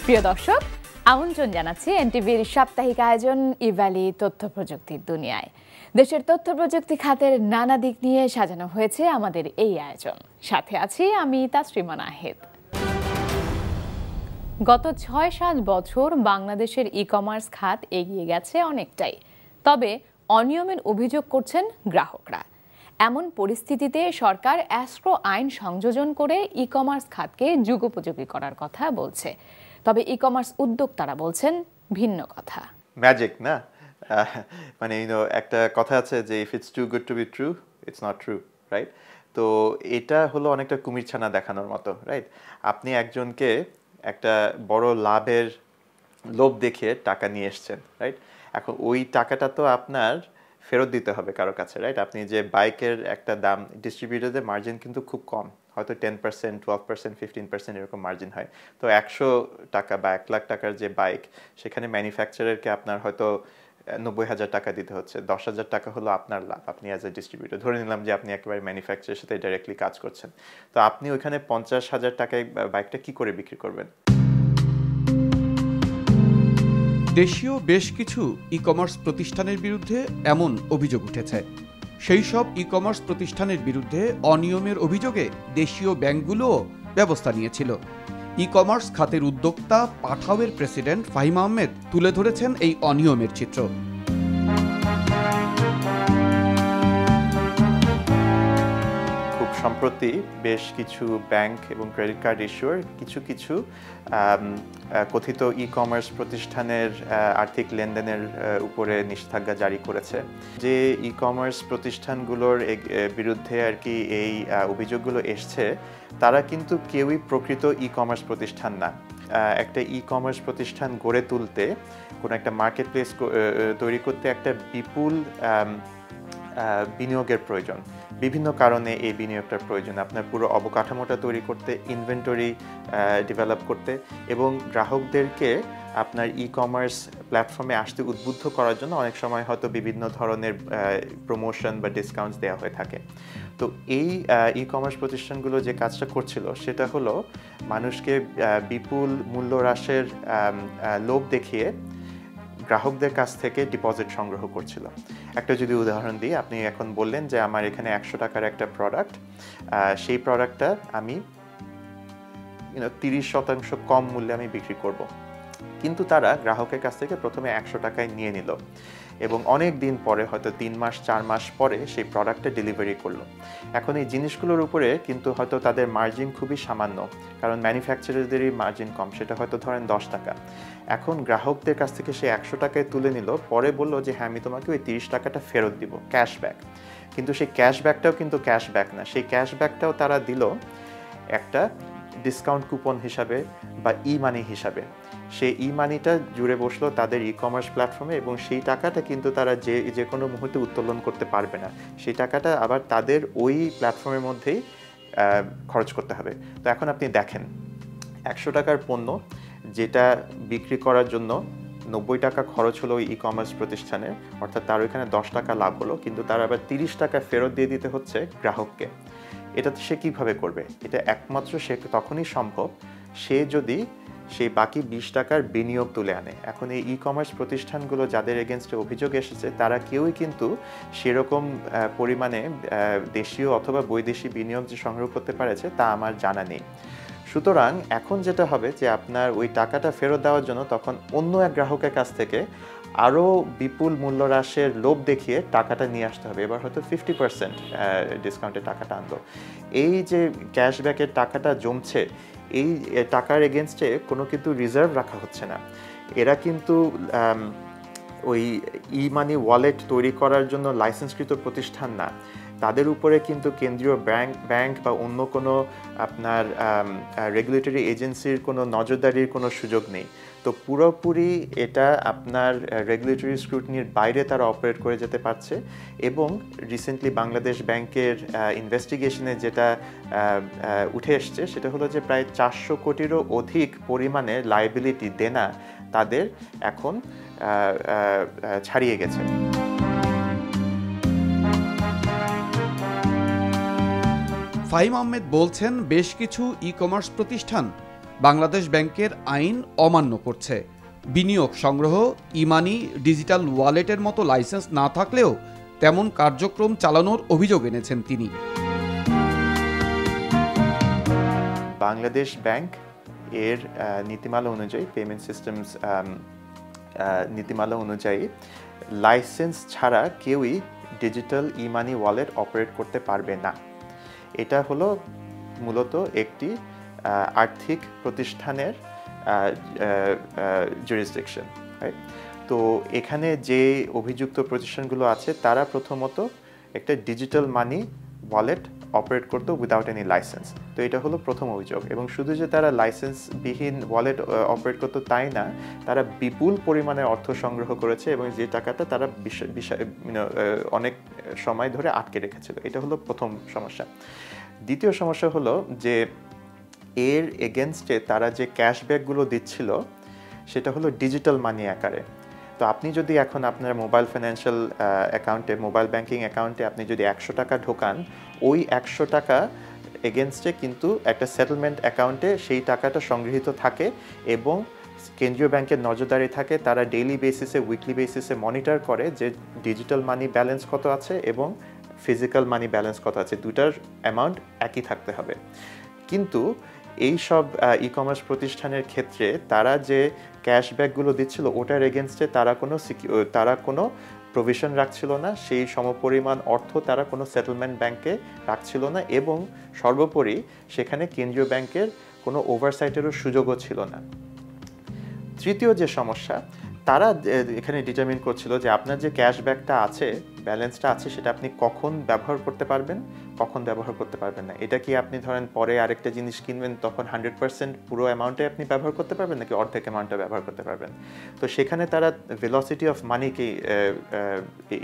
প্রিয় দর্শক, আমন্ত্রণ জানাচ্ছি এনটিভির সাপ্তাহিক আয়োজন ইভ্যালি তথ্য প্রযুক্তির দুনিয়ায়। দেশের তথ্য প্রযুক্তি খাতের নানা দিক নিয়ে সাজানো হয়েছে আমাদের এই আয়োজন। সাথে আছি আমি তাসরিমা নাহিদ। গত ৬-৭ বছর বাংলাদেশের ই-কমার্স খাত এগিয়ে গেছে অনেকটাই, তবে অনিয়মের অভিযোগ করছেন গ্রাহকরা। এমন পরিস্থিতিতে সরকার অ্যাস্ট্রো আইন সংযোজন করে ই-কমার্স খাতকে যুগোপযোগী করার কথা বলছে। তবে ই-কমার্স উদ্যোক্তারা বলছেন ভিন্ন কথা। ম্যাজিক না, মানে একটা কথা আছে যে if it's too good to be true it's not true, right? তো এটা হলো অনেকটা কুমিরছানা দেখানোর মতো, রাইট? আপনি একজনকে একটা বড় লাভের লোভ দেখিয়ে টাকা নিয়ে এসছেন, রাইট? এখন ওই টাকাটা তো আপনার ফেরত দিতে হবে কারো কাছে, রাইট? আপনি যে বাইকের একটা দাম, ডিস্ট্রিবিউটরদের মার্জিন কিন্তু খুব কম, হয়তো 10%, 12%, 15% এরকম মার্জিন হয়। তো 100 টাকা বা 1 লাখ টাকার যে বাইক, সেখানে ম্যানুফ্যাকচারারকে আপনার হয়তো 90,000 টাকা দিতে হচ্ছে। 10,000 টাকা হলো আপনার লাভ, আপনি অ্যাজ এ ডিস্ট্রিবিউটর। ধরে নিলাম যে আপনি একেবারে ম্যানুফ্যাকচারের সাথে ডাইরেক্টলি কাজ করছেন। তো আপনি ওইখানে 50,000 টাকায় বাইকটা কি করে বিক্রি করবেন? দেশীয় বেশ কিছু ই-কমার্স প্রতিষ্ঠানের বিরুদ্ধে এমন অভিযোগ উঠেছে। সেই সব ই-কমার্স প্রতিষ্ঠানের বিরুদ্ধে অনিয়মের অভিযোগে দেশীয় ব্যাংকগুলোও ব্যবস্থা নিয়েছিল। ই-কমার্স খাতের উদ্যোক্তা পাঠাওয়ের প্রেসিডেন্ট ফাহিম আহমেদ তুলে ধরেছেন এই অনিয়মের চিত্র। সম্প্রতি বেশ কিছু ব্যাংক এবং ক্রেডিট কার্ড ইস্যুয়ার কিছু কথিত ই-কমার্স প্রতিষ্ঠানের আর্থিক লেনদেনের উপরে নিষেধাজ্ঞা জারি করেছে। যে ই-কমার্স প্রতিষ্ঠানগুলোর বিরুদ্ধে আর কি এই অভিযোগগুলো এসছে, তারা কিন্তু কেউই প্রকৃত ই-কমার্স প্রতিষ্ঠান না। একটা ই-কমার্স প্রতিষ্ঠান গড়ে তুলতে, কোনো একটা মার্কেট প্লেস তৈরি করতে একটা বিপুল বিনিয়োগের প্রয়োজন। বিভিন্ন কারণে এই বিনিয়োগটার প্রয়োজন। আপনার পুরো অবকাঠামোটা তৈরি করতে, ইনভেন্টরি ডেভেলপ করতে এবং গ্রাহকদেরকে আপনার ই-কমার্স প্ল্যাটফর্মে আসতে উদ্বুদ্ধ করার জন্য অনেক সময় হয়তো বিভিন্ন ধরনের প্রমোশন বা ডিসকাউন্টস দেওয়া হয়ে থাকে। তো এই ই-কমার্স প্রতিষ্ঠানগুলো যে কাজটা করছিল সেটা হলো মানুষকে বিপুল মূল্য হ্রাসের লোভ দেখিয়ে গ্রাহকদের কাছ থেকে ডিপোজিট সংগ্রহ করছিল। একটা যদি উদাহরণ দিই, আপনি এখন বললেন যে আমার এখানে 100 টাকার একটা প্রোডাক্ট, সেই প্রোডাক্টটা আমি 30% কম মূল্যে আমি বিক্রি করব। কিন্তু তারা গ্রাহকের কাছ থেকে প্রথমে 100 টাকায় নিয়ে নিল এবং অনেক দিন পরে, হয়তো 3 মাস 4 মাস পরে সেই প্রোডাক্টটা ডেলিভারি করলো। এখন এই জিনিসগুলোর উপরে কিন্তু হয়তো তাদের মার্জিন খুবই সামান্য, কারণ ম্যানুফ্যাকচারারদেরই মার্জিন কম, সেটা হয়তো ধরেন 10 টাকা। এখন গ্রাহকদের কাছ থেকে সে 100 টাকায় তুলে নিল, পরে বললো যে হ্যাঁ আমি তোমাকে ওই 30 টাকাটা ফেরত দিব, ক্যাশব্যাক। কিন্তু সেই ক্যাশব্যাকটাও কিন্তু ক্যাশব্যাক না, সেই ক্যাশব্যাকটাও তারা দিল একটা ডিসকাউন্ট কুপন হিসাবে বা ই মানি হিসাবে। সেই ই মানিটা জুড়ে বসলো তাদের ই-কমার্স প্ল্যাটফর্মে এবং সেই টাকাটা কিন্তু তারা যে কোনো মুহূর্তে উত্তোলন করতে পারবে না। সেই টাকাটা আবার তাদের ওই প্ল্যাটফর্মের মধ্যেই খরচ করতে হবে। তো এখন আপনি দেখেন, 100 টাকার পণ্য যেটা বিক্রি করার জন্য 90 টাকা খরচ হলো ওই ই-কমার্স প্রতিষ্ঠানের, অর্থাৎ তার ওইখানে 10 টাকা লাভ হলো, কিন্তু তার আবার 30 টাকা ফেরত দিয়ে দিতে হচ্ছে গ্রাহককে। এটা সে কীভাবে করবে? এটা একমাত্র সে তখনই সম্ভব সে যদি সেই বাকি 20 টাকার বিনিয়োগ তুলে আনে। এখন এই ই-কমার্স প্রতিষ্ঠানগুলো যাদের এগেনস্টে অভিযোগ এসেছে, তারা কেউই কিন্তু সেরকম পরিমাণে দেশীয় অথবা বৈদেশিক বিনিয়োগ যে সংগ্রহ করতে পারেছে তা আমার জানা নেই। সুতরাং এখন যেটা হবে যে আপনার ওই টাকাটা ফেরত দেওয়ার জন্য তখন অন্য এক গ্রাহকের কাছ থেকে আরও বিপুল মূল্য হ্রাসের লোভ দেখিয়ে টাকাটা নিয়ে আসতে হবে। এবার হয়তো 50% ডিসকাউন্টের টাকাটা আনলো। এই যে ক্যাশব্যাকের টাকাটা জমছে, এই টাকার এগেনস্টে কোনো কিন্তু রিজার্ভ রাখা হচ্ছে না। এরা কিন্তু ওই ই মানি ওয়ালেট তৈরি করার জন্য লাইসেন্সকৃত প্রতিষ্ঠান না। তাদের উপরে কিন্তু কেন্দ্রীয় ব্যাংক বা অন্য কোনো আপনার রেগুলেটরি এজেন্সির কোনো নজরদারির কোনো সুযোগ নেই। তো পুরোপুরি এটা আপনার রেগুলেটরি স্ক্রুটিনির বাইরে তারা অপারেট করে যেতে পারছে। এবং রিসেন্টলি বাংলাদেশ ব্যাংকের ইনভেস্টিগেশনে যেটা উঠে এসছে সেটা হলো যে প্রায় 400 কোটিরও অধিক পরিমাণে লায়াবিলিটি দেনা তাদের এখন ছাড়িয়ে গেছে। ফাহিম আহমেদ বলছেন, বেশ কিছু ই-কমার্স প্রতিষ্ঠান বাংলাদেশ ব্যাংকের আইন অমান্য করছে। বিনিয়োগ সংগ্রহ, ইমানি, ডিজিটাল ওয়ালেটের মতো লাইসেন্স না থাকলেও তেমন কার্যক্রম চালানোর অভিযোগ এনেছেন তিনি। বাংলাদেশ ব্যাংক এর নীতিমালা অনুযায়ী, পেমেন্ট সিস্টেমস নীতিমালা অনুযায়ী লাইসেন্স ছাড়া কেউই ডিজিটাল ইমানি ওয়ালেট অপারেট করতে পারবে না। এটা হলো মূলত একটি আর্থিক প্রতিষ্ঠানের জুরিসডিকশন। তো এখানে যে অভিযুক্ত প্রতিষ্ঠানগুলো আছে তারা প্রথমত একটা ডিজিটাল মানি ওয়ালেট অপারেট করতো উইদাউট এনি লাইসেন্স। তো এটা হলো প্রথম অভিযোগ। এবং শুধু যে তারা লাইসেন্সবিহীন ওয়ালেট অপারেট করতো তাই না, তারা বিপুল পরিমাণে অর্থ সংগ্রহ করেছে এবং যে টাকাটা তারা অনেক সময় ধরে আটকে রেখেছিল। এটা হলো প্রথম সমস্যা। দ্বিতীয় সমস্যা হলো যে এর এগেনস্টে তারা যে ক্যাশব্যাকগুলো দিচ্ছিল সেটা হলো ডিজিটাল মানি আকারে। তো আপনি যদি এখন আপনার মোবাইল ফাইন্যান্সিয়াল অ্যাকাউন্টে, মোবাইল ব্যাংকিং অ্যাকাউন্টে আপনি যদি 100 টাকা ঢোকান, ওই 100 টাকা এগেনস্টে কিন্তু একটা সেটেলমেন্ট অ্যাকাউন্টে সেই টাকাটা সংগৃহীত থাকে এবং কেন্দ্রীয় ব্যাংকের নজরদারি থাকে। তারা ডেইলি বেসিসে, উইকলি বেসিসে মনিটর করে যে ডিজিটাল মানি ব্যালেন্স কত আছে এবং ফিজিক্যাল মানি ব্যালেন্স কত আছে, দুটার অ্যামাউন্ট একই থাকতে হবে। কিন্তু এই সব ই কমার্স প্রতিষ্ঠানের ক্ষেত্রে তারা যে ক্যাশব্যাকগুলো দিচ্ছিল ওটার এগেনস্টে তারা কোনো প্রভিশন রাখছিল না, সেই সমপরিমাণ অর্থ তারা কোনো সেটেলমেন্ট ব্যাংকে রাখছিল না এবং সর্বোপরি সেখানে কেন্দ্রীয় ব্যাংকের কোনো ওভারসাইটেরও সুযোগও ছিল না। তৃতীয় যে সমস্যা, তারা এখানে ডিটারমিন করছিল যে আপনার যে ক্যাশব্যাকটা আছে, ব্যালেন্সটা আছে, সেটা আপনি কখন ব্যবহার করতে পারবেন, কখন ব্যবহার করতে পারবেন না। এটা কি আপনি ধরেন পরে আরেকটা জিনিস কিনবেন তখন 100% পুরো অ্যামাউন্টে আপনি ব্যবহার করতে পারবেন নাকি অর্ধেক অ্যামাউন্টটা ব্যবহার করতে পারবেন। তো সেখানে তারা ভেলোসিটি অফ মানিকে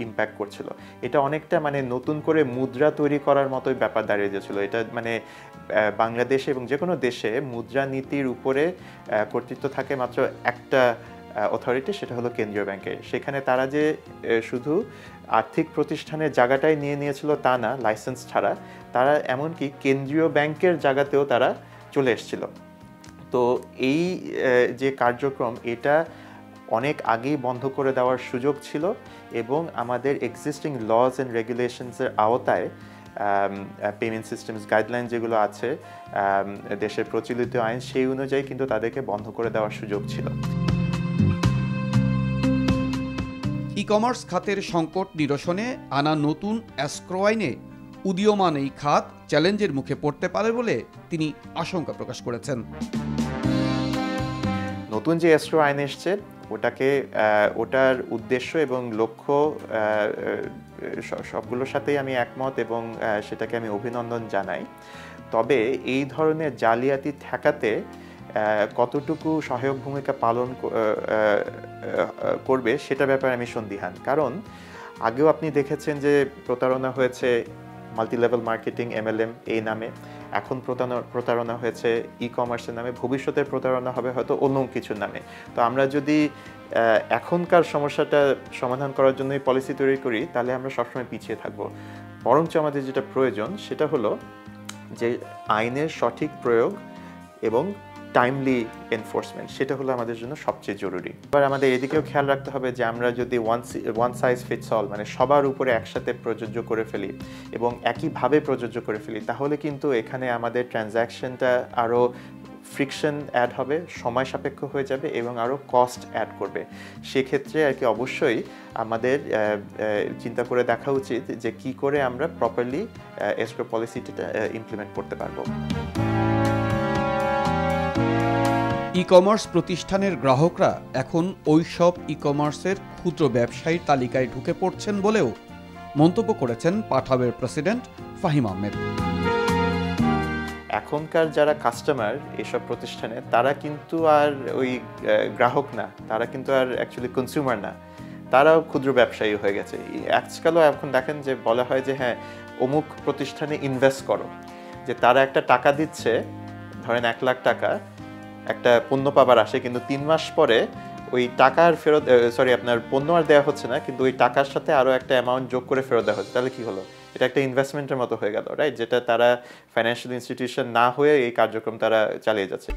ইম্প্যাক্ট করছিল। এটা অনেকটা মানে নতুন করে মুদ্রা তৈরি করার মতোই ব্যাপার দাঁড়িয়ে গেছিল। এটা মানে বাংলাদেশে এবং যে কোনো দেশে মুদ্রা নীতির উপরে কর্তৃত্ব থাকে মাত্র একটা অথরিটি, সেটা হলো কেন্দ্রীয় ব্যাংকের। সেখানে তারা যে শুধু আর্থিক প্রতিষ্ঠানের জায়গাটাই নিয়ে নিয়েছিল তা না, লাইসেন্স ছাড়া, তারা এমনকি কেন্দ্রীয় ব্যাংকের জায়গাতেও তারা চলে এসেছিল। তো এই যে কার্যক্রম, এটা অনেক আগেই বন্ধ করে দেওয়ার সুযোগ ছিল এবং আমাদের এক্সিস্টিং লজ অ্যান্ড রেগুলেশনসের আওতায় পেমেন্ট সিস্টেমস গাইডলাইন যেগুলো আছে দেশের প্রচলিত আইন, সেই অনুযায়ী কিন্তু তাদেরকে বন্ধ করে দেওয়ার সুযোগ ছিল। ই কমার্স খাতের সংকট নিরসনে আনা নতুন এসক্রো আইনে উদীয়মান এই খাত চ্যালেঞ্জের মুখে পড়তে পারে বলে তিনি আশঙ্কা প্রকাশ করেছেন। নতুন যে এসক্রো আইন এসছে ওটার উদ্দেশ্য এবং লক্ষ্য সবগুলোর সাথেই আমি একমত এবং সেটাকে আমি অভিনন্দন জানাই। তবে এই ধরনের জালিয়াতি ঠেকাতে কতটুকু সহায়ক ভূমিকা পালন করবে সেটা ব্যাপারে আমি সন্দিহান। কারণ আগেও আপনি দেখেছেন যে প্রতারণা হয়েছে মাল্টি লেভেল মার্কেটিং MLM এই নামে, এখন প্রতারণা হয়েছে ই কমার্সের নামে, ভবিষ্যতের প্রতারণা হবে হয়তো অন্য কিছুর নামে। তো আমরা যদি এখনকার সমস্যাটা সমাধান করার জন্যই পলিসি তৈরি করি তাহলে আমরা সবসময় পিছিয়ে থাকবো। বরঞ্চ আমাদের যেটা প্রয়োজন সেটা হলো যে আইনের সঠিক প্রয়োগ এবং টাইমলি এনফোর্সমেন্ট, সেটা হলো আমাদের জন্য সবচেয়ে জরুরি। এবার আমাদের এদিকেও খেয়াল রাখতে হবে যে আমরা যদি ওয়ান সাইজ ফিটস অল মানে সবার উপরে একসাথে প্রযোজ্য করে ফেলি এবং একইভাবে প্রযোজ্য করে ফেলি, তাহলে কিন্তু এখানে আমাদের ট্রানজ্যাকশনটা আরও ফ্রিকশন অ্যাড হবে, সময় সাপেক্ষ হয়ে যাবে এবং আরও কস্ট অ্যাড করবে। সেক্ষেত্রে আর কি অবশ্যই আমাদের চিন্তা করে দেখা উচিত যে কি করে আমরা প্রপারলি এসক্রো পলিসিটা ইমপ্লিমেন্ট করতে পারবো। ই কমার্স প্রতিষ্ঠানের গ্রাহকরা এখন ওই সব ই কমার্সের ক্ষুদ্র ব্যবসায়ীর তালিকায় ঢুকে পড়ছেন বলেও মন্তব্য করেছেন পাঠাবের প্রেসিডেন্ট ফাহিম আহমেদ। এখনকার যারা কাস্টমার এসব প্রতিষ্ঠানে তারা কিন্তু আর ওই গ্রাহক না, তারা কিন্তু আর অ্যাকচুয়ালি কনজিউমার না, তারাও ক্ষুদ্র ব্যবসায়ী হয়ে গেছে। আজকালও এখন দেখেন যে বলা হয় যে হ্যাঁ অমুক প্রতিষ্ঠানে ইনভেস্ট করো, যে তারা একটা টাকা দিচ্ছে, ধরেন 1 লাখ টাকা, একটা পণ্য পাবার আসে, কিন্তু 3 মাস পরে ওই টাকার ফেরত আপনার পণ্য আর দেওয়া হচ্ছে না, কিন্তু ওই টাকার সাথে আরও একটা অ্যামাউন্ট যোগ করে ফেরত দেওয়া হচ্ছে। তাহলে কি হলো? এটা একটা ইনভেস্টমেন্টের মতো হয়ে গেল, রাইট? যেটা তারা ফাইন্যান্সিয়াল ইনস্টিটিউশন না হয়ে এই কার্যক্রম তারা চালিয়ে যাচ্ছে।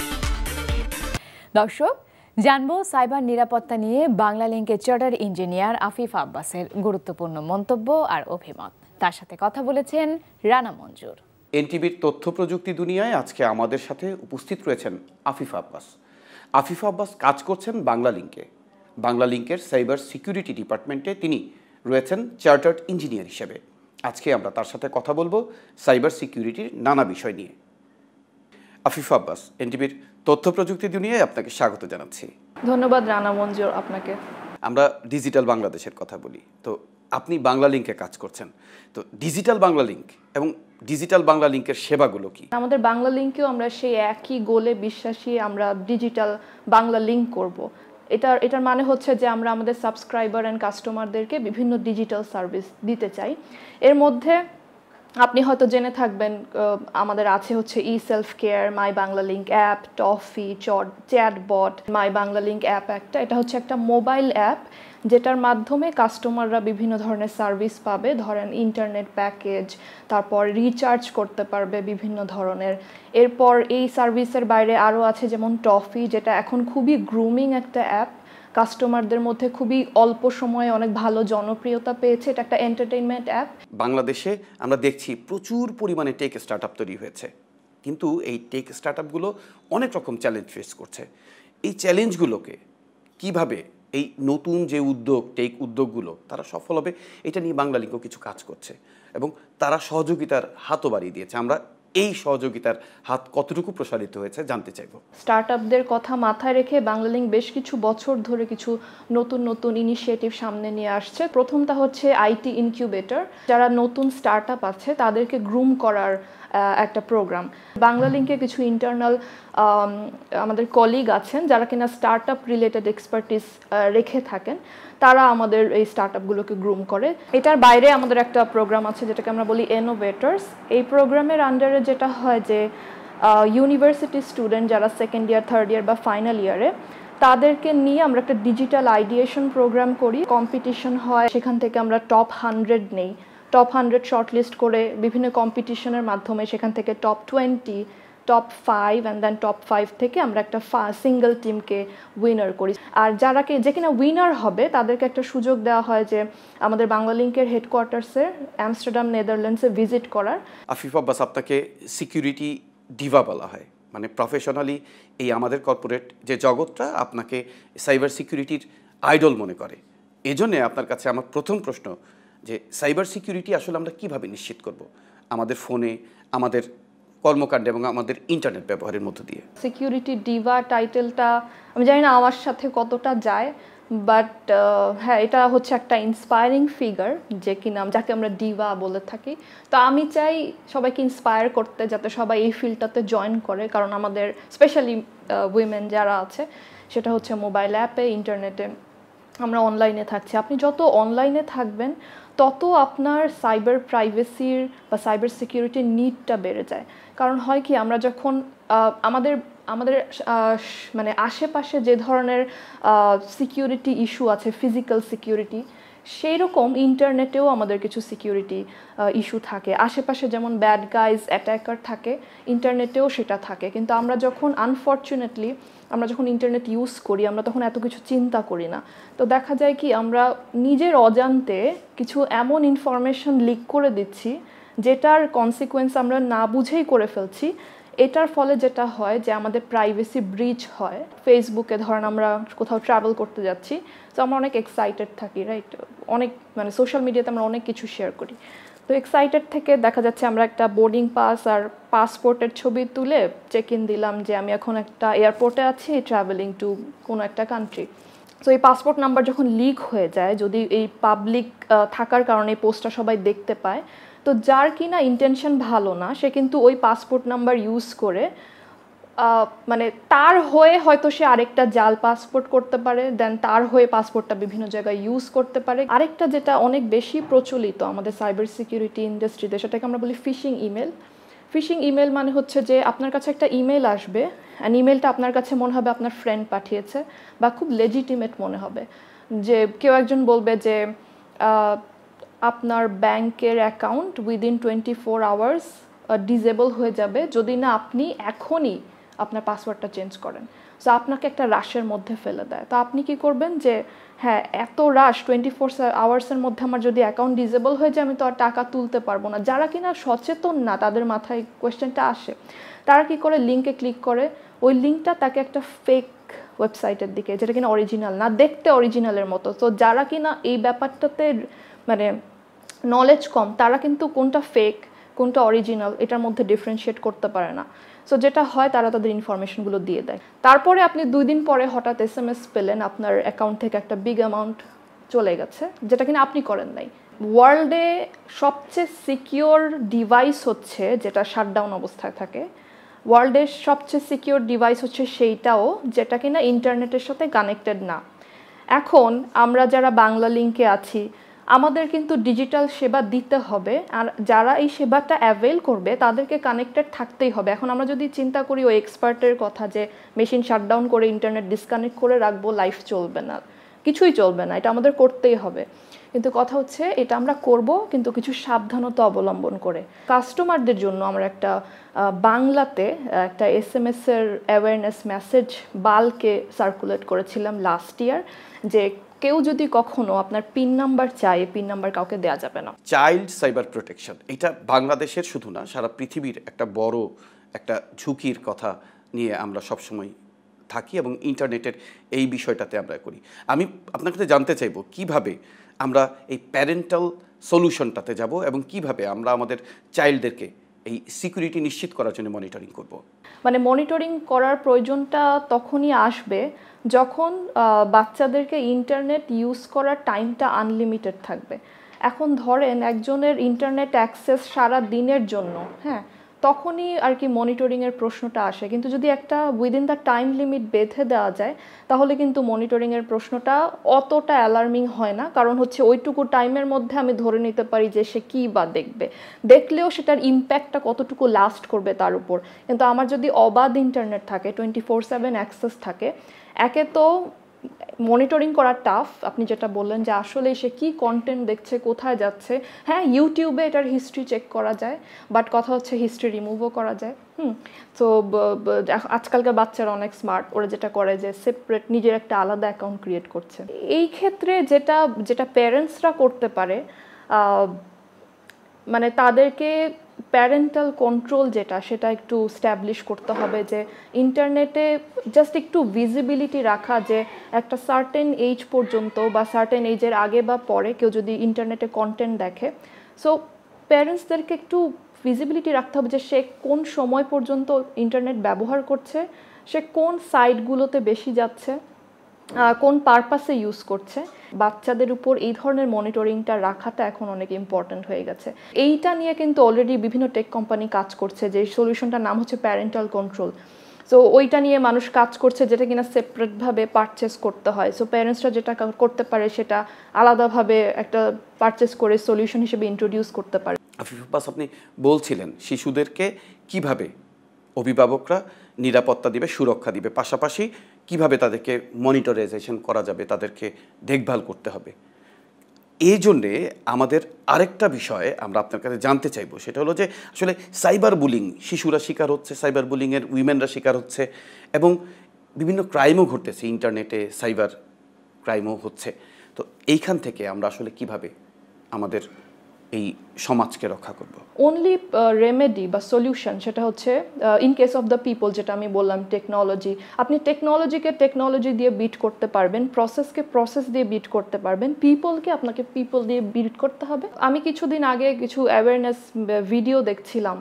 দর্শক, জানবো সাইবার নিরাপত্তা নিয়ে বাংলালিংকের চার্টার ইঞ্জিনিয়ার আফিফ আব্বাসের গুরুত্বপূর্ণ মন্তব্য আর অভিমত। তার সাথে কথা বলেছেন রানা মঞ্জুর। এনটিভির তথ্য প্রযুক্তি দুনিয়ায় আজকে আমাদের সাথে উপস্থিত রয়েছেন আফিফ আব্বাস। আফিফ আব্বাস কাজ করছেন বাংলালিংকে। বাংলালিংকের সাইবার সিকিউরিটি ডিপার্টমেন্টে তিনি রয়েছেন চার্টার্ড ইঞ্জিনিয়ার হিসেবে। আজকে আমরা তার সাথে কথা বলবো সাইবার সিকিউরিটির নানা বিষয় নিয়ে। আফিফ আব্বাস, এনটিভির তথ্য প্রযুক্তি দুনিয়ায় আপনাকে স্বাগত জানাচ্ছি। ধন্যবাদ রানা মঞ্জুর আপনাকে। আমরা ডিজিটাল বাংলাদেশের কথা বলি, তো আপনি বাংলালিংকে কাজ করছেন, তো ডিজিটাল বাংলালিংক এবং ডিজিটাল বাংলালিংকের সেবাগুলো কি? আমাদের বাংলালিংকেও আমরা সেই একই গোলে বিশ্বাসী, আমরা ডিজিটাল বাংলালিংক করব। এটার মানে হচ্ছে যে আমরা আমাদের সাবস্ক্রাইবার অ্যান্ড কাস্টমারদেরকে বিভিন্ন ডিজিটাল সার্ভিস দিতে চাই। এর মধ্যে আপনি হয়তো জেনে থাকবেন আমাদের আছে হচ্ছে সেলফ কেয়ার, মাই বাংলালিংক অ্যাপ, টফি, চ্যাটবট, মাই বাংলালিংক অ্যাপ এটা হচ্ছে একটা মোবাইল অ্যাপ যেটার মাধ্যমে কাস্টমাররা বিভিন্ন ধরনের সার্ভিস পাবে। ধরেন ইন্টারনেট প্যাকেজ, তারপর রিচার্জ করতে পারবে বিভিন্ন ধরনের। এরপর এই সার্ভিসের বাইরে আরও আছে যেমন টফি, যেটা এখন খুবই গ্রুমিং একটা অ্যাপ, কাস্টমারদের মধ্যে খুবই অল্প সময়ে অনেক ভালো জনপ্রিয়তা পেয়েছে। এটা একটা এন্টারটেইনমেন্ট অ্যাপ। বাংলাদেশে আমরা দেখছি প্রচুর পরিমাণে টেক স্টার্টআপ তৈরি হয়েছে, কিন্তু এই টেক স্টার্টআপগুলো অনেক রকম চ্যালেঞ্জ ফেস করছে। এই চ্যালেঞ্জগুলোকে কিভাবে এই নতুন যে টেক উদ্যোগগুলো তারা সফল হবে, এটা নিয়ে বাংলালিংকও কিছু কাজ করছে এবং তারা সহযোগিতার হাতও বাড়িয়ে দিয়েছে। আমরা এই সহযোগিতার হাত কতটুকু প্রসারিত হয়েছে জানতে চাইব। স্টার্টআপদের কথা মাথায় রেখে বাংলালিংক বেশ কিছু বছর ধরে কিছু নতুন নতুন ইনিশিয়েটিভ সামনে নিয়ে আসছে। প্রথমটা হচ্ছে আইটি ইনকিউবেটর, যারা নতুন স্টার্টআপ আছে তাদেরকে গ্রুম করার একটা প্রোগ্রাম। বাংলালিংকে কিছু ইন্টারনাল আমাদের কলিগ আছেন যারা কিনা স্টার্টআপ রিলেটেড এক্সপার্টিস রেখে থাকেন, তারা আমাদের এই স্টার্টআপগুলোকে গ্রুম করে। এটার বাইরে আমাদের একটা প্রোগ্রাম আছে যেটাকে আমরা বলি ইনোভেটরস। এই প্রোগ্রামের আন্ডারে যেটা হয় যে ইউনিভার্সিটি স্টুডেন্ট যারা সেকেন্ড ইয়ার, থার্ড ইয়ার বা ফাইনাল ইয়ারে, তাদেরকে নিয়ে আমরা একটা ডিজিটাল আইডিয়েশন প্রোগ্রাম করি। কম্পিটিশন হয়, সেখান থেকে আমরা টপ 100 নেই। টপ 100 শর্টলিস্ট করে বিভিন্ন কম্পিটিশনের মাধ্যমে সেখান থেকে top 20, top 5 and then top 5 থেকে আমরা একটা সিঙ্গেল টিমকে উইনার করি। আর যে কিনা উইনার হবে তাদেরকে একটা সুযোগ দেওয়া হয় যে আমাদের বাংলালিংকের হেডকোয়ার্টার্সে আমস্টারডাম, নেদারল্যান্ডসে ভিজিট করার। আফিফ আব্বাস, আপনাকে সিকিউরিটি ডিভা বলা হয়, মানে প্রফেশনালি এই আমাদের কর্পোরেট যে জগৎটা আপনাকে সাইবার সিকিউরিটির আইডল মনে করে। এজন্যে আপনার কাছে আমার প্রথম প্রশ্ন যে সাইবার সিকিউরিটি আসলে আমরা কিভাবে নিশ্চিত করব আমাদের ফোনে, আমাদের কর্মকাণ্ডে এবং আমাদের ইন্টারনেট ব্যবহারের মধ্য দিয়ে? সিকিউরিটি ডিভা টাইটেলটা আমি জানি না আমার সাথে কতটা যায়, বাট হ্যাঁ, এটা হচ্ছে একটা ইন্সপায়ারিং ফিগার যাকে আমরা ডিভা বলে থাকি। তো আমি চাই সবাইকে ইন্সপায়ার করতে, যাতে সবাই এই ফিল্ডটাতে জয়েন করে, কারণ আমাদের স্পেশালি উইমেন যারা আছে সেটা হচ্ছে মোবাইল অ্যাপে, ইন্টারনেটে আমরা অনলাইনে থাকছি। আপনি যত অনলাইনে থাকবেন তত আপনার সাইবার প্রাইভেসির বা সাইবার সিকিউরিটির নিডটা বেড়ে যায়। কারণ হয় কি, আমরা যখন আমাদের মানে আশেপাশে যে ধরনের সিকিউরিটি ইস্যু আছে, ফিজিক্যাল সিকিউরিটি, সেই রকম ইন্টারনেটেও আমাদের কিছু সিকিউরিটি ইস্যু থাকে। আশেপাশে যেমন ব্যাড গাইজ, অ্যাটাকার থাকে, ইন্টারনেটেও সেটা থাকে। কিন্তু আমরা যখন আনফর্চুনেটলি আমরা যখন ইন্টারনেট ইউজ করি, আমরা তখন এত কিছু চিন্তা করি না। তো দেখা যায় কি, আমরা নিজের অজান্তে কিছু এমন ইনফরমেশন লিক করে দিচ্ছি যেটার কনসিকুয়েন্স আমরা না বুঝেই করে ফেলছি। এটার ফলে যেটা হয় যে আমাদের প্রাইভেসি ব্রিচ হয়। ফেসবুকে ধরেন আমরা কোথাও ট্রাভেল করতে যাচ্ছি, তো আমরা অনেক এক্সাইটেড থাকি, রাইট? অনেক মানে সোশ্যাল মিডিয়াতে আমরা অনেক কিছু শেয়ার করি। তো এক্সাইটেড থেকে দেখা যাচ্ছে আমরা একটা বোর্ডিং পাস আর পাসপোর্টের ছবি তুলে চেক ইন দিলাম যে আমি এখন একটা এয়ারপোর্টে আছি, ট্রাভেলিং টু কোনো একটা কান্ট্রি। তো এই পাসপোর্ট নাম্বার যখন লিক হয়ে যায়, যদি এই পাবলিক থাকার কারণে এই পোস্টটা সবাই দেখতে পায়, তো যার কিনা ইন্টেনশন ভালো না, সে কিন্তু ওই পাসপোর্ট নাম্বার ইউজ করে মানে তার হয়ে হয়তো সে আরেকটা জাল পাসপোর্ট করতে পারে, দেন তার হয়ে পাসপোর্টটা বিভিন্ন জায়গায় ইউজ করতে পারে। আরেকটা যেটা অনেক বেশি প্রচলিত আমাদের সাইবার সিকিউরিটি ইন্ডাস্ট্রিতে, সেটাকে আমরা বলি ফিশিং ইমেল। ফিশিং ইমেল মানে হচ্ছে যে আপনার কাছে একটা ইমেল আসবে, অ্যান্ড ইমেলটা আপনার কাছে মনে হবে আপনার ফ্রেন্ড পাঠিয়েছে বা খুব লেজিটিমেট মনে হবে। যে কেউ একজন বলবে যে আপনার ব্যাংকের অ্যাকাউন্ট উইদিন 24 আওয়ার্স ডিসেবল হয়ে যাবে যদি না আপনি এখনই আপনার পাসওয়ার্ডটা চেঞ্জ করেন। সো আপনাকে একটা রাশের মধ্যে ফেলে দেয়। তো আপনি কি করবেন যে হ্যাঁ এত রাশ 24 আওয়ার্সের মধ্যে আমার যদি অ্যাকাউন্ট ডিসেবল হয়ে যায় আমি তো আর টাকা তুলতে পারবো না। যারা কিনা সচেতন না, তাদের মাথায় কোয়েশ্চেনটা আসে, তারা কি করে লিঙ্কে ক্লিক করে, ওই লিঙ্কটা তাকে একটা ফেক ওয়েবসাইটের দিকে, যেটা কিনা অরিজিনাল না, দেখতে অরিজিনালের মতো। তো যারা কিনা এই ব্যাপারটাতে মানে নলেজ কম, তারা কিন্তু কোনটা ফেক কোনটা অরিজিনাল এটার মধ্যে ডিফারেন্সিয়েট করতে পারে না। সো যেটা হয় তারা তাদের ইনফরমেশনগুলো দিয়ে দেয়। তারপরে আপনি 2 দিন পরে হঠাৎ SMS পেলেন আপনার অ্যাকাউন্ট থেকে একটা বিগ অ্যামাউন্ট চলে গেছে, যেটা কিনা আপনি করেন নাই। ওয়ার্ল্ডে সবচেয়ে সিকিওর ডিভাইস হচ্ছে যেটা শাটডাউন অবস্থায় থাকে, ওয়ার্ল্ডের সবচেয়ে সিকিওর ডিভাইস হচ্ছে সেইটাও যেটা কিনা ইন্টারনেটের সাথে কানেক্টেড না। এখন আমরা যারা বাংলা লিঙ্কে আছি আমাদের কিন্তু ডিজিটাল সেবা দিতে হবে, আর যারা এই সেবাটা অ্যাভেল করবে তাদেরকে কানেক্টেড থাকতেই হবে। এখন আমরা যদি চিন্তা করি ওই এক্সপার্টের কথা যে মেশিন শাটডাউন করে ইন্টারনেট ডিসকানেক্ট করে রাখবো, লাইফ চলবে না, কিছুই চলবে না, এটা আমাদের করতেই হবে। কিন্তু কথা হচ্ছে এটা আমরা করব কিন্তু কিছু সাবধানতা অবলম্বন করে। কাস্টমারদের জন্য আমরা একটা বাংলাতে একটা SMS এর অ্যাওয়ারনেস মেসেজ বালকে সার্কুলেট করেছিলাম লাস্ট ইয়ার, যে কেউ যদি কখনো আপনার পিন নাম্বার চায়, পিন নাম্বার কাউকে দেওয়া যাবে না। চাইল্ড সাইবার প্রোটেকশন, এটা বাংলাদেশের শুধু না সারা পৃথিবীর একটা বড় একটা ঝুঁকির কথা নিয়ে আমরা সবসময় থাকি এবং ইন্টারনেটের এই বিষয়টাতে আমরা করি। আমি আপনার কাছে জানতে চাইবো কিভাবে আমরা এই প্যারেন্টাল সলিউশনটাতে যাব এবং কিভাবে আমরা আমাদের চাইল্ডদেরকে এই সিকিউরিটি নিশ্চিত করার জন্য মনিটরিং করব। মানে মনিটরিং করার প্রয়োজনটা তখনই আসবে যখন বাচ্চাদেরকে ইন্টারনেট ইউজ করার টাইমটা আনলিমিটেড থাকবে। এখন ধরেন একজনের ইন্টারনেট অ্যাক্সেস সারা দিনের জন্য, হ্যাঁ, তখনই আর কি মনিটরিংয়ের প্রশ্নটা আসে। কিন্তু যদি একটা উইদিন দ্য টাইম লিমিট বেঁধে দেওয়া যায় তাহলে কিন্তু মনিটরিংয়ের প্রশ্নটা অতটা অ্যালার্মিং হয় না, কারণ হচ্ছে ওইটুকু টাইমের মধ্যে আমি ধরে নিতে পারি যে সে কী বা দেখবে, দেখলেও সেটার ইম্প্যাক্টটা কতটুকু লাস্ট করবে তার উপর। কিন্তু আমার যদি অবাধ ইন্টারনেট থাকে, 24/7 অ্যাক্সেস থাকে, একে তো মনিটরিং করা টাফ, আপনি যেটা বললেন যে আসলে সে কি কন্টেন্ট দেখছে, কোথায় যাচ্ছে। হ্যাঁ, ইউটিউবে এটার হিস্ট্রি চেক করা যায়, বাট কথা হচ্ছে হিস্ট্রি রিমুভও করা যায়। তো আজকালকার বাচ্চারা অনেক স্মার্ট, ওরা যেটা করে যে সেপারেট নিজের একটা আলাদা অ্যাকাউন্ট ক্রিয়েট করছে। এই ক্ষেত্রে যেটা প্যারেন্টসরা করতে পারে, মানে তাদেরকে প্যারেন্টাল কন্ট্রোল সেটা একটু স্ট্যাবলিশ করতে হবে, যে ইন্টারনেটে জাস্ট একটু ভিজিবিলিটি রাখা, যে একটা সার্টেন এজ পর্যন্ত বা সার্টেন এজের আগে বা পরে কেউ যদি ইন্টারনেটে কন্টেন্ট দেখে, সো প্যারেন্টসদেরকে একটু ভিজিবিলিটি রাখতে হবে যে সে কোন সময় পর্যন্ত ইন্টারনেট ব্যবহার করছে, সে কোন সাইটগুলোতে বেশি যাচ্ছে, কোন পারপাসে ইউজ করছে। বাচ্চাদের উপর এই ধরনের মনিটরিংটা রাখাটা এখন অনেক ইম্পর্ট্যান্ট হয়ে গেছে। এইটা নিয়ে কিন্তু অলরেডি বিভিন্ন টেক কোম্পানি কাজ করছে, যে সলিউশনটার নাম হচ্ছে প্যারেন্টাল কন্ট্রোল। সো ওইটা নিয়ে মানুষ কাজ করছে, যেটা কিনা সেপারেটভাবে পারচেস করতে হয়। সো প্যারেন্টসরা যেটা করতে পারে সেটা আলাদাভাবে একটা পারচেস করে সলিউশন হিসেবে ইন্ট্রোডিউস করতে পারে। আফিফ আব্বাস, আপনি বলছিলেন শিশুদেরকে কিভাবে অভিভাবকরা নিরাপত্তা দিবে, সুরক্ষা দিবে, পাশাপাশি কিভাবে তাদেরকে মনিটরাইজেশন করা যাবে, তাদেরকে দেখভাল করতে হবে। এই জন্যে আমাদের আরেকটা বিষয়ে আমরা আপনার কাছে জানতে চাইবো, সেটা হলো যে আসলে সাইবার বুলিং শিশুরা শিকার হচ্ছে, সাইবার বুলিংয়ের উইমেনরা শিকার হচ্ছে এবং বিভিন্ন ক্রাইমও ঘটতেছে, ইন্টারনেটে সাইবার ক্রাইমও হচ্ছে। তো এইখান থেকে আমরা আসলে কিভাবে আমাদের এই সমাজকে রক্ষা করব? অনলি রেমেডি বা সলিউশন সেটা হচ্ছে in case of the people, যেটা আমি বললাম টেকনোলজি। আপনি টেকনোলজিকে টেকনোলজি দিয়ে বিট করতে পারবেন, প্রসেসকে প্রসেস দিয়ে বিট করতে পারবেন, পিপলকে আপনাকে পিপল দিয়ে বিট করতে হবে। আমি কিছুদিন আগে কিছু অ্যাওয়ারনেস ভিডিও দেখছিলাম,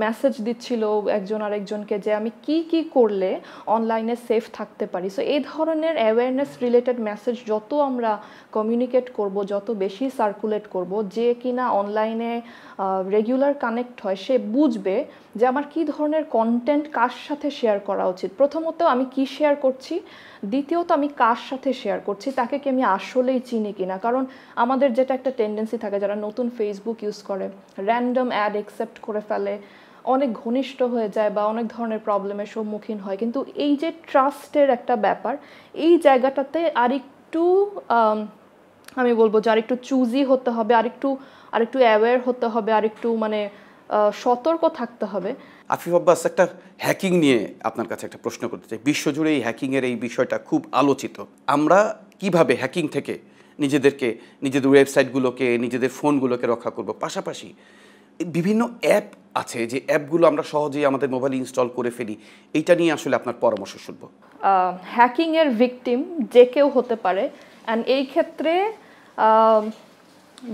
মেসেজ দিচ্ছিল একজন আরেকজনকে যে আমি কি কি করলে অনলাইনে সেফ থাকতে পারি। সো এই ধরনের অ্যাওয়ারনেস রিলেটেড মেসেজ যত আমরা কমিউনিকেট করব, যত বেশি সার্কুলেট করব, যে কিনা অনলাইনে রেগুলার কানেক্ট হয়, সে বুঝবে যে আমার কি ধরনের কন্টেন্ট কার সাথে শেয়ার করা উচিত। প্রথমত আমি কি শেয়ার করছি, দ্বিতীয়ত আমি কার সাথে শেয়ার করছি, তাকে কি আমি আসলেই চিনি কিনা। কারণ আমাদের যেটা একটা টেন্ডেন্সি থাকে, যারা নতুন ফেসবুক ইউজ করে র্যান্ডম অ্যাড অ্যাকসেপ্ট করে ফেলে, অনেক ঘনিষ্ঠ হয়ে যায় বা অনেক ধরনের প্রবলেমের সম্মুখীন হয়। কিন্তু এই যে ট্রাস্টের একটা ব্যাপার, এই জায়গাটাতে আরেকটু আমি বলবো যে আরেকটু চুজি হতে হবে, আরেকটু অ্যাওয়্যার হতে হবে, আরেকটু মানে সতর্ক থাকতে হবে। আফিফ আব্বাস, একটা হ্যাকিং নিয়ে আপনার কাছে একটা প্রশ্ন করতে চাই। বিশ্বজুড়ে এই হ্যাকিংয়ের এই বিষয়টা খুব আলোচিত। আমরা কিভাবে হ্যাকিং থেকে নিজেদেরকে, নিজেদের ওয়েবসাইটগুলোকে, নিজেদের ফোনগুলোকে রক্ষা করব? পাশাপাশি বিভিন্ন অ্যাপ আছে যে অ্যাপগুলো আমরা সহজেই আমাদের মোবাইলে ইনস্টল করে ফেলি, এইটা নিয়ে আসলে আপনার পরামর্শ শুনব। হ্যাকিংয়ের ভিকটিম যে কেউ হতে পারে, অ্যান্ড এই ক্ষেত্রে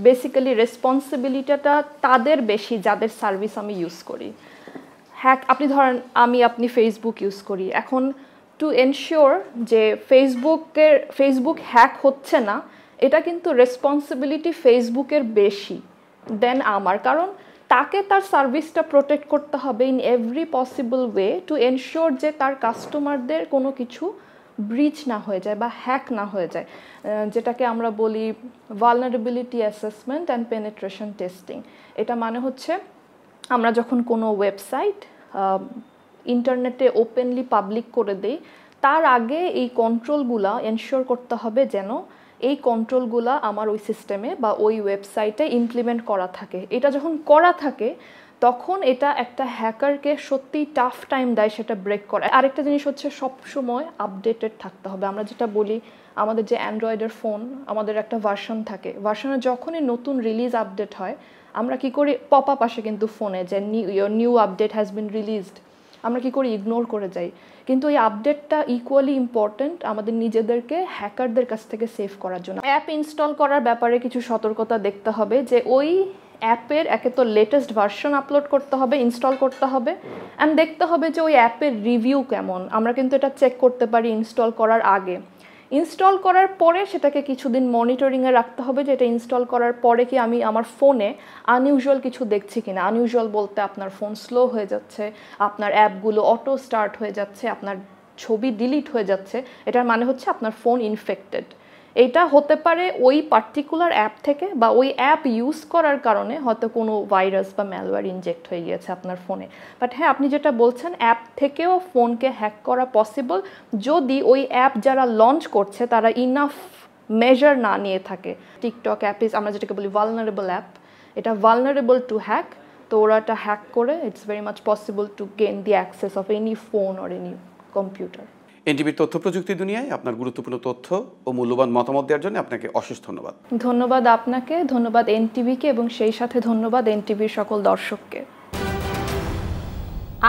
বেসিক্যালি রেসপন্সিবিলিটিটা তাদের বেশি যাদের সার্ভিস আমি ইউজ করি। আপনি ধরেন আপনি ফেসবুক ইউজ করি, এখন টু এনশিওর যে ফেসবুক হ্যাক হচ্ছে না, এটা কিন্তু রেসপন্সিবিলিটি ফেসবুকের বেশি দেন আমার, কারণ তাকে তার সার্ভিসটা প্রোটেক্ট করতে হবে in every possible way to ensure যে তার কাস্টমারদের কোনো কিছু ব্রিচ না হয়ে যায় বা হ্যাক না হয়ে যায়, যেটাকে আমরা বলি vulnerability assessment and penetration testing. এটা মানে হচ্ছে আমরা যখন কোনো ওয়েবসাইট ইন্টারনেটে ওপেনলি পাবলিক করে দেই, তার আগে এই কন্ট্রোলগুলা এনশিওর করতে হবে যেন এই কন্ট্রোলগুলা আমার ওই সিস্টেমে বা ওই ওয়েবসাইটে ইমপ্লিমেন্ট করা থাকে। এটা যখন করা থাকে তখন এটা একটা হ্যাকারকে সত্যিই টাফ টাইম দেয় সেটা ব্রেক করা। আরেকটা জিনিস হচ্ছে সবসময় আপডেটেড থাকতে হবে। আমরা যেটা বলি, আমাদের যে অ্যান্ড্রয়েডের ফোন, আমাদের একটা ভার্সন থাকে, ভার্সনে যখনই নতুন রিলিজ আপডেট হয় আমরা কি করি, পপ আপ আসে কিন্তু ফোনে যে new update has been released, আমরা কি করি, ইগনোর করে যাই। কিন্তু এই আপডেটটা ইকুয়ালি ইম্পর্ট্যান্ট আমাদের নিজেদেরকে হ্যাকারদের কাছ থেকে সেভ করার জন্য। অ্যাপ ইনস্টল করার ব্যাপারে কিছু সতর্কতা দেখতে হবে যে ওই অ্যাপের একে তো লেটেস্ট ভার্সন আপলোড করতে হবে, ইনস্টল করতে হবে, অ্যান্ড দেখতে হবে যে ওই অ্যাপের রিভিউ কেমন। আমরা কিন্তু এটা চেক করতে পারি ইনস্টল করার আগে। ইনস্টল করার পরে সেটাকে কিছুদিন মনিটরিংয়ে রাখতে হবে যে এটা ইনস্টল করার পরে কি আমি আমার ফোনে আনইউজুয়াল কিছু দেখছি কিনা। আনইউজুয়াল বলতে আপনার ফোন স্লো হয়ে যাচ্ছে, আপনার অ্যাপগুলো অটো স্টার্ট হয়ে যাচ্ছে, আপনার ছবি ডিলিট হয়ে যাচ্ছে, এটার মানে হচ্ছে আপনার ফোন ইনফেক্টেড। এটা হতে পারে ওই পার্টিকুলার অ্যাপ থেকে, বা ওই অ্যাপ ইউজ করার কারণে হয়তো কোনো ভাইরাস বা ম্যালওয়্যার ইনজেক্ট হয়ে গিয়েছে আপনার ফোনে। বাট হ্যাঁ, আপনি যেটা বলছেন, অ্যাপ থেকেও ফোনকে হ্যাক করা পসিবল যদি ওই অ্যাপ যারা লঞ্চ করছে তারা ইনাফ মেজার না নিয়ে থাকে। টিকটক অ্যাপ ইজ, আমরা যেটাকে বলি ভালনারেবল অ্যাপ, এটা ভালনারেবল টু হ্যাক। তো ওরা এটা হ্যাক করে it's very much possible to gain the access of any phone or any computer. এনটিভির তথ্য প্রযুক্তি দুনিয়ায় আপনার গুরুত্বপূর্ণ তথ্য ও মূল্যবান মতামত দেওয়ার জন্য আপনাকে অশেষ ধন্যবাদ। ধন্যবাদ আপনাকে, ধন্যবাদ এনটিভিকে, এবং সেই সাথে ধন্যবাদ এনটিভির সকল দর্শককে।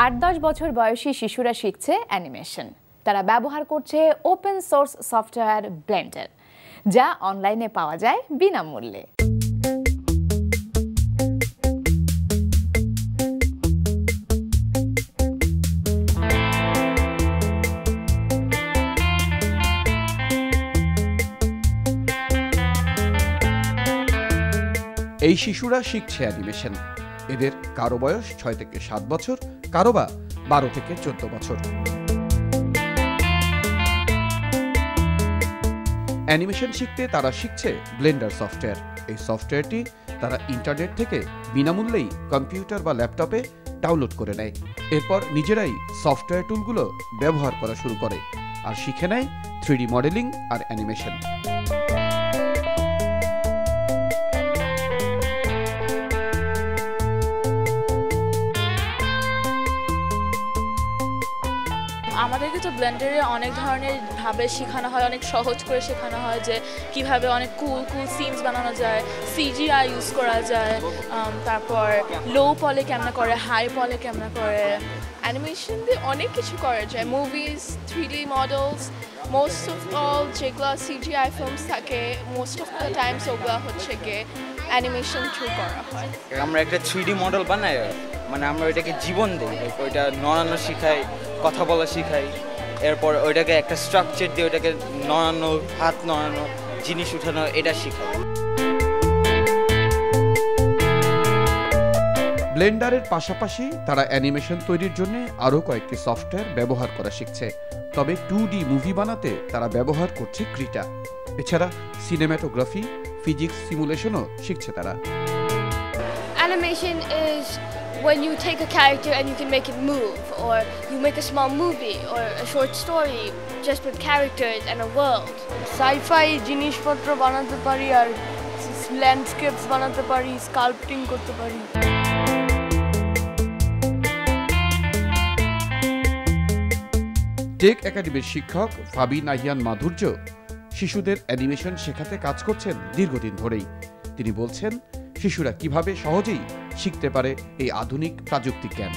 ৮-১০ বছর বয়সী শিশুরা শিখছে অ্যানিমেশন। তারা ব্যবহার করছে ওপেন সোর্স সফটওয়্যার ব্লেন্ডার, যা অনলাইনে পাওয়া যায় বিনামূল্যে। এই শিশুরা শিখছে অ্যানিমেশন। এদের কারো বয়স ৬ থেকে ৭ বছর, কারো বা ১২ থেকে ১৪ বছর। অ্যানিমেশন শিখতে তারা শিখছে ব্লেন্ডার সফটওয়্যার। এই সফটওয়্যারটি তারা ইন্টারনেট থেকে বিনামূল্যেই কম্পিউটার বা ল্যাপটপে ডাউনলোড করে নেয়। এরপর নিজেরাই সফটওয়্যার টুলগুলো ব্যবহার করা শুরু করে আর শিখে নেয় 3D মডেলিং আর অ্যানিমেশন। আমাদেরকে তো ব্লেন্ডারে অনেক ধরনের ভাবে শেখানো হয়, অনেক সহজ করে শেখানো হয় যে কিভাবে অনেক কুল সিনস বানানো যায়, সিজিআই ইউজ করা যায়, তারপর লো পলে কেমন করে, হাই পলে কেমন করে। অ্যানিমেশন দিয়ে অনেক কিছু করা যায়, movies, 3D models, most of all যেগুলো সিজিআই ফিল্মস থাকে মোস্ট অফ দ্য টাইমস ওগুলো হচ্ছে গিয়ে অ্যানিমেশন থ্রু করা হয়। আমরা একটা 3D মডেল বানাই, মানে আমরা ওইটাকে জীবন দিই, ওইটা নড়ানো শিখাই, কথা বলা শিখাই, এরপর ওইটাকে একটা স্ট্রাকচার দিয়ে ওইটাকে নড়ানো, হাত নড়ানো, জিনিস উঠানো, এটা শিখাই। ব্লেন্ডারের পাশাপাশি তারা অ্যানিমেশন তৈরির জন্য আরও কয়েকটি সফটওয়্যার ব্যবহার করা শিখছে। তবে 2D মুভি বানাতে তারা ব্যবহার করছে ক্রিটা। এছাড়া সিনেমাটোগ্রাফি, ফিজিক্স সিমুলেশনও শিখছে তারা। Animation is when you take a character and you can make it move, or you make a small movie or a short story just with characters and a world. Sci-fi জিনিসপত্র বানাতে পারি, আর landscapes বানাতে পারি, sculpting করতে পারি। Take একাডেমির শিক্ষক ফাবি নাহিয়ান মাধুর্য শিশুদের অ্যানিমেশন শেখাতে কাজ করছেন দীর্ঘদিন ধরেই। তিনি বলছেন শিশুরা কিভাবে সহজেই শিখতে পারে এই আধুনিক প্রযুক্তি জ্ঞান।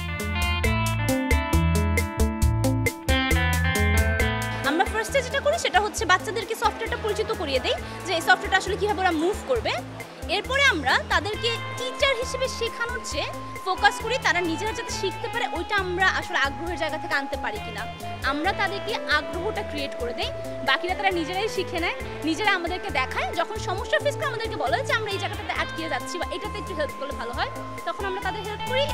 আমরা ফার্স্টে যেটা করি সেটা হচ্ছে বাচ্চাদেরকে সফটওয়্যারটা পরিচিত করিয়ে দেই যে এই সফটওয়্যারটা আসলে কীভাবে ওরা মুভ করবে। এরপরে আমরা তাদেরকে টিচার হিসেবে শেখানোর চেয়ে ফোকাস করি তারা নিজেরা যাতে শিখতে পারে ওইটা আমরা আসলে আগ্রহের জায়গা থেকে আনতে পারি কিনা। আমরা তাদেরকে আগ্রহটা ক্রিয়েট করে দেই, বাকিরা তারা নিজেরাই শিখে নেয়, নিজেরা আমাদেরকে দেখায়। যখন সমস্যা ফেস করে আমাদেরকে বলে যে আমরা এই জায়গাটাতে আটকিয়ে যাচ্ছি বা এটাতে একটু হেল্প করলে ভালো হয়, তখন আমরা তাদের হেল্প করি।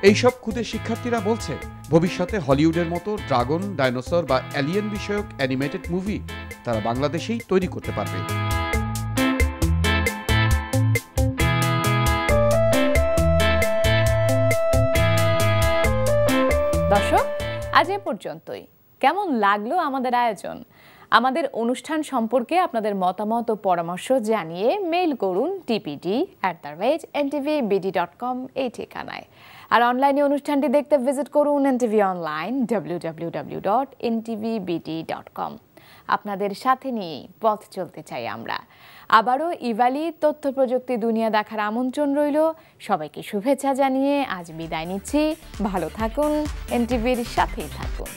এইসব ক্ষুদে শিক্ষার্থীরা বলছে ভবিষ্যতে হলিউডের মতো ড্রাগন, ডাইনোসর বা অ্যালিয়েন বিষয়ক অ্যানিমেটেড মুভি তারা বাংলাদেশেই তৈরি করতে পারবে। দর্শক, আজ এ পর্যন্তই। কেমন লাগলো আমাদের আয়োজন? আমাদের অনুষ্ঠান সম্পর্কে আপনাদের মতামত ও পরামর্শ জানিয়ে মেইল করুন tpd@ntvbd.com এই ঠিকানায়। আর অনলাইনে অনুষ্ঠানটি দেখতে ভিজিট করুন NTV অনলাইন www.ntvbd.com। আপনাদের সাথে নিয়ে পথ চলতে চাই আমরা। আবারও ইভালি তথ্য প্রযুক্তি দুনিয়া দেখার আমন্ত্রণ রইল। সবাইকে শুভেচ্ছা জানিয়ে আজ বিদায় নিচ্ছি। ভালো থাকুন, NTVর সাথেই থাকুন।